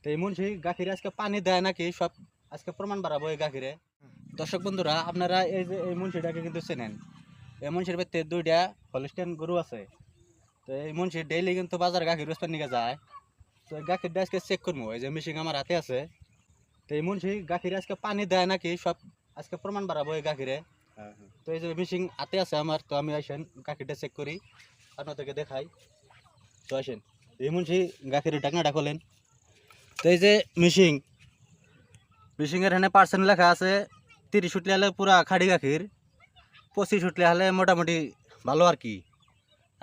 তো এই মুন্সি গাখিরে আজকে পানি দেয় নাকি সব আজকে প্রমাণ বাড়াবো এই গাখিরে। দর্শক বন্ধুরা, আপনারা এই যে এই মুন্সিটাকে কিন্তু চেনেন। এই মুন্সির ভিতরে দুইটা হলস্টেইন গরু আছে। তো এই মুন্সি ডেইলি কিন্তু বাজার গাখির বেচবার নিয়ে যায়। তো এই গাখিরটা আজকে চেক করবো, এই যে মেশিন আমার হাতে আছে। তো এই মুন্সি গাখিরে আজকে পানি দেয় নাকি সব আজকে প্রমাণ বাড়াবো এই গাখিরে। তো এই যে মেশিন হাতে আছে আমার, তো আমি আসেন গাখিরটা চেক করি, আপনাদেরকে দেখাই। তো আসেন এই মুন্সি গাখিরের ঢাকনাটা খোলেন। তো এই যে মিশিংয়ের এখানে পার্সেন্ট লেখা আছে 30 উঠলে হলে পুরা খাড়ি গাখির, 25 উঠলে হলে মোটামুটি ভালো আর কি।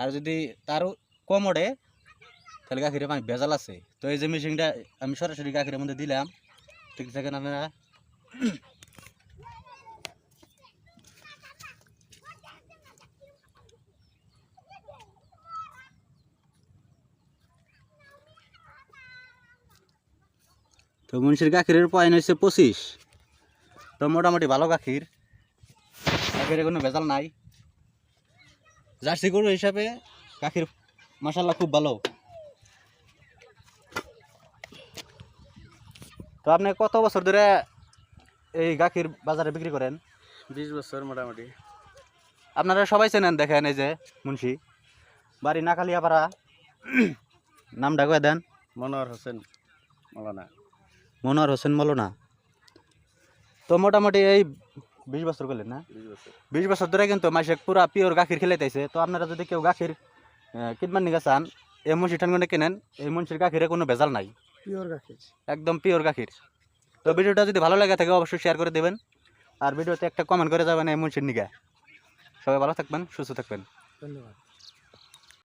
আর যদি তারও কম ওঠে তাহলে গাখিরে পানি ভেজাল আছে। তো এই যে মিশিংটা আমি সরাসরি গাখিরের মধ্যে দিলাম, ঠিক থাকেন আপনারা। তো মুন্সির গাখিরের পয়েন্ট হচ্ছে 25। তো মোটামুটি ভালো গাখির, গাখিরে কোনো ভেজাল নাই। জার্সি গরু হিসাবে গাখির মাশাআল্লাহ খুব ভালো। তো আপনি কত বছর ধরে এই গাখির বাজারে বিক্রি করেন? 20 বছর মোটামুটি। আপনারা সবাই চেনেন, দেখেন এই যে মুন্সি, বাড়ি নাকালিয়াপাড়া, নামটা কয়ে দেন। মনোহর হোসেন মৌলানা। মনোহর হোসেন মৌলানা। তো মোটামুটি এই 20 বছর করলেন না? 20 বছর। 20 বছর ধরে কিন্তু মাসে পুরা পিওর গাখির খেলাইতেছে। তো আপনারা যদি কেউ গাখির কিনবার নিয়ে চান, এই মুন্সি ঠানগনে কেনেন। এই মুন্সির গাখিরে কোনো ভেজাল নাই, পিওর গাখির, একদম পিওর গাখির। তো ভিডিওটা যদি ভালো লাগে থাকে অবশ্যই শেয়ার করে দেবেন, আর ভিডিওতে একটা কমেন্ট করে যাবেন এই মুন্সির নিগে। সবাই ভালো থাকবেন, সুস্থ থাকবেন। ধন্যবাদ।